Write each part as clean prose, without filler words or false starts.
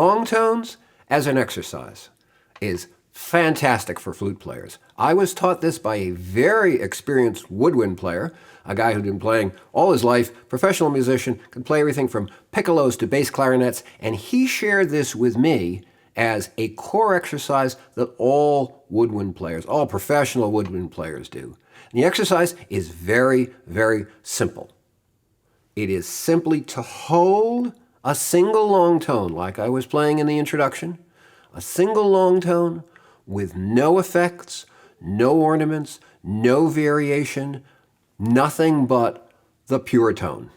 long tones as an exercise is fantastic for flute players. I was taught this by a very experienced woodwind player, a guy who'd been playing all his life, professional musician, could play everything from piccolos to bass clarinets, and he shared this with me as a core exercise that all woodwind players, all professional woodwind players do. And the exercise is very, very simple. It is simply to hold a single long tone, like I was playing in the introduction, a single long tone with no effects, no ornaments, no variation, nothing but the pure tone.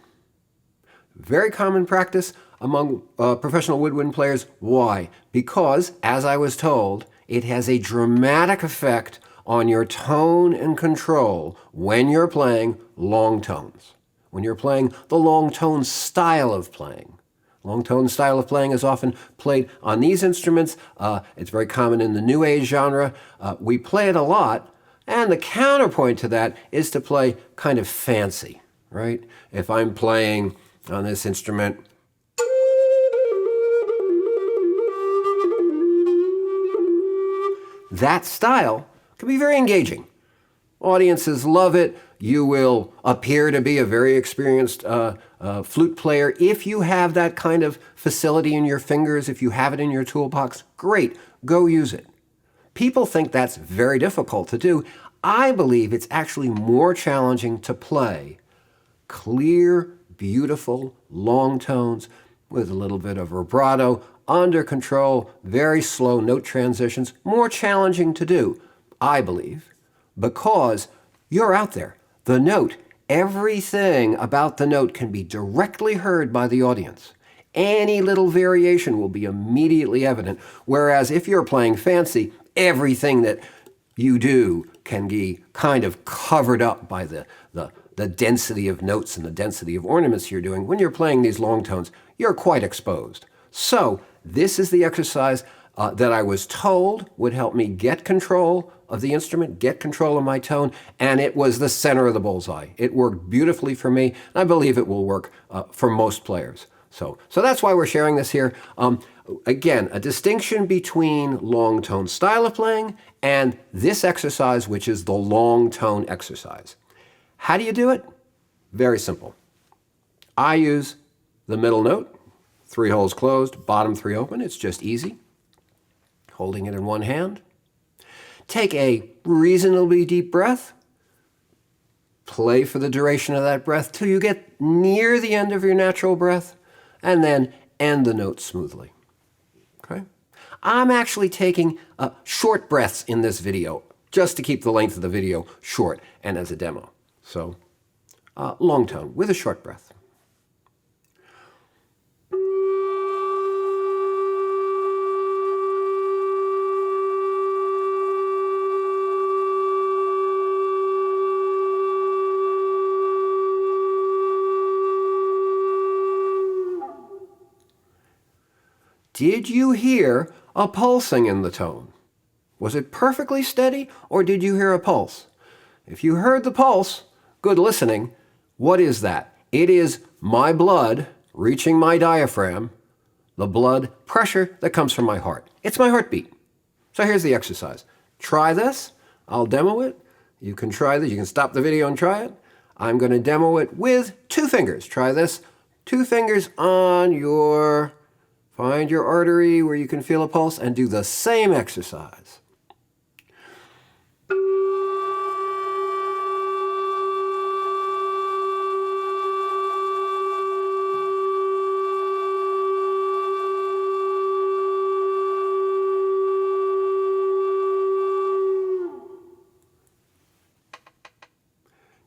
Very common practice among professional woodwind players. Why? Because, as I was told, it has a dramatic effect on your tone and control when you're playing long tones, when you're playing the long tone style of playing. Long tone style of playing is often played on these instruments. It's very common in the New Age genre. We play it a lot, and the counterpoint to that is to play kind of fancy, right? If I'm playing on this instrument, that style can be very engaging. Audiences love it. You will appear to be a very experienced flute player. If you have that kind of facility in your fingers, if you have it in your toolbox, great, go use it. People think that's very difficult to do. I believe it's actually more challenging to play clear, beautiful, long tones with a little bit of vibrato, under control, very slow note transitions, more challenging to do, I believe, because you're out there. The note, everything about the note can be directly heard by the audience. Any little variation will be immediately evident, whereas if you're playing fancy, everything that you do can be kind of covered up by the density of notes and the density of ornaments you're doing. When you're playing these long tones, you're quite exposed. So this is the exercise that I was told would help me get control of the instrument, get control of my tone, and it was the center of the bullseye. It worked beautifully for me, and I believe it will work for most players. So that's why we're sharing this here. Again, a distinction between long tone style of playing and this exercise, which is the long tone exercise. How do you do it? Very simple. I use the middle note, 3 holes closed, bottom 3 open. It's just easy. Holding it in one hand. Take a reasonably deep breath. Play for the duration of that breath till you get near the end of your natural breath, and then end the note smoothly. Okay? I'm actually taking short breaths in this video, just to keep the length of the video short and as a demo. So, long tone with a short breath. Did you hear a pulsing in the tone? Was it perfectly steady, or did you hear a pulse? If you heard the pulse, good listening. What is that? It is my blood reaching my diaphragm, the blood pressure that comes from my heart. It's my heartbeat. So here's the exercise. Try this. I'll demo it. You can try this. You can stop the video and try it. I'm going to demo it with 2 fingers. Try this. 2 fingers on your... Find your artery where you can feel a pulse and do the same exercise.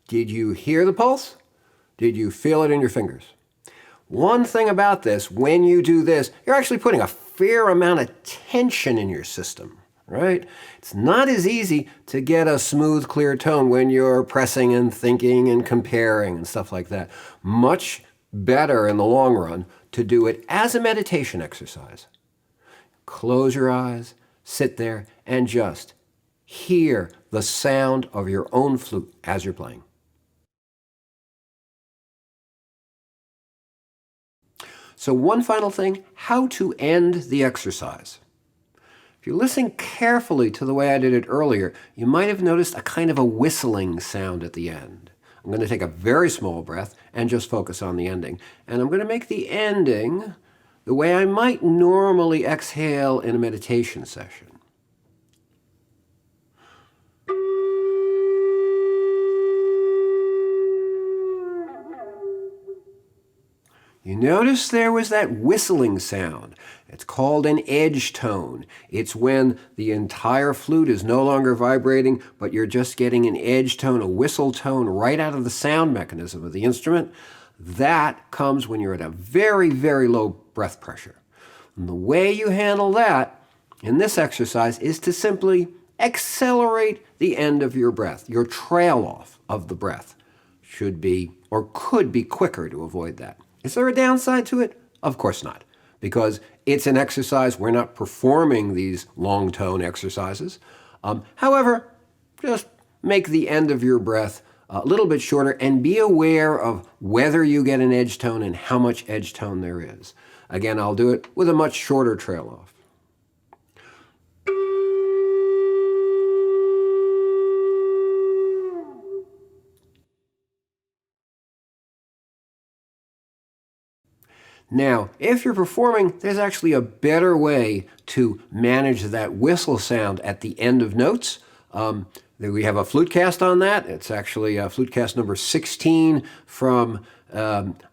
Did you hear the pulse? Did you feel it in your fingers? One thing about this, when you do this, you're actually putting a fair amount of tension in your system, right? It's not as easy to get a smooth, clear tone when you're pressing and thinking and comparing and stuff like that. Much better in the long run to do it as a meditation exercise. Close your eyes, sit there, and just hear the sound of your own flute as you're playing. So one final thing, how to end the exercise. If you listen carefully to the way I did it earlier, you might have noticed a kind of a whistling sound at the end. I'm going to take a very small breath and just focus on the ending. And I'm going to make the ending the way I might normally exhale in a meditation session. You notice there was that whistling sound. It's called an edge tone. It's when the entire flute is no longer vibrating, but you're just getting an edge tone, a whistle tone right out of the sound mechanism of the instrument. That comes when you're at a very, very low breath pressure. And the way you handle that in this exercise is to simply accelerate the end of your breath. Your trail off of the breath should be or could be quicker to avoid that. Is there a downside to it? Of course not, because it's an exercise. We're not performing these long tone exercises. However, just make the end of your breath a little bit shorter and be aware of whether you get an edge tone and how much edge tone there is. Again, I'll do it with a much shorter trail off. Now, if you're performing, there's actually a better way to manage that whistle sound at the end of notes. We have a FluteCast on that. It's actually FluteCast number 16 from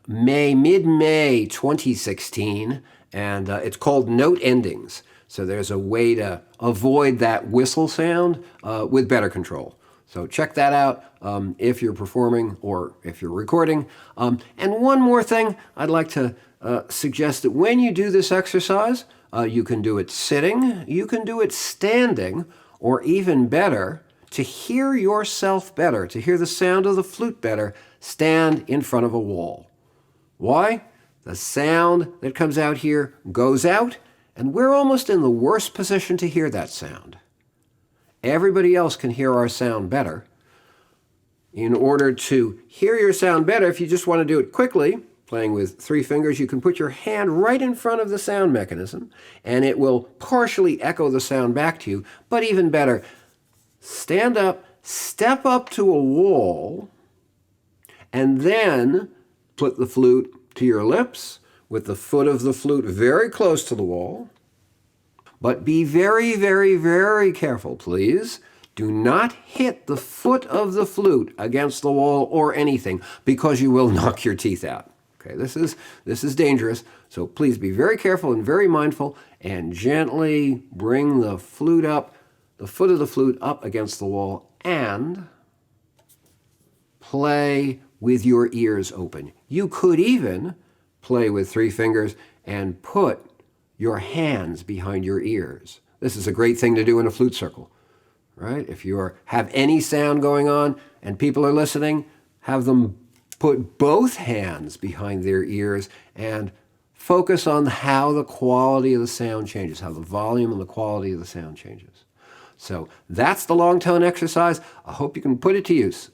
mid-May 2016, and it's called Note Endings. So there's a way to avoid that whistle sound with better control. So check that out if you're performing or if you're recording. And one more thing, I'd like to suggest that when you do this exercise, you can do it sitting, you can do it standing, or even better, to hear yourself better, to hear the sound of the flute better, stand in front of a wall. Why? The sound that comes out here goes out, and we're almost in the worst position to hear that sound. Everybody else can hear our sound better. In order to hear your sound better, if you just want to do it quickly, playing with 3 fingers, you can put your hand right in front of the sound mechanism, and it will partially echo the sound back to you. But even better, stand up, step up to a wall, and then put the flute to your lips with the foot of the flute very close to the wall. But be very, very, very careful, please. Do not hit the foot of the flute against the wall or anything, because you will knock your teeth out. Okay, this is dangerous, so please be very careful and very mindful, and gently bring the flute up, the foot of the flute up against the wall, and play with your ears open. You could even play with 3 fingers and put your hands behind your ears. This is a great thing to do in a flute circle, right? If you have any sound going on and people are listening, have them put both hands behind their ears and focus on how the quality of the sound changes, how the volume and the quality of the sound changes. So that's the long tone exercise. I hope you can put it to use.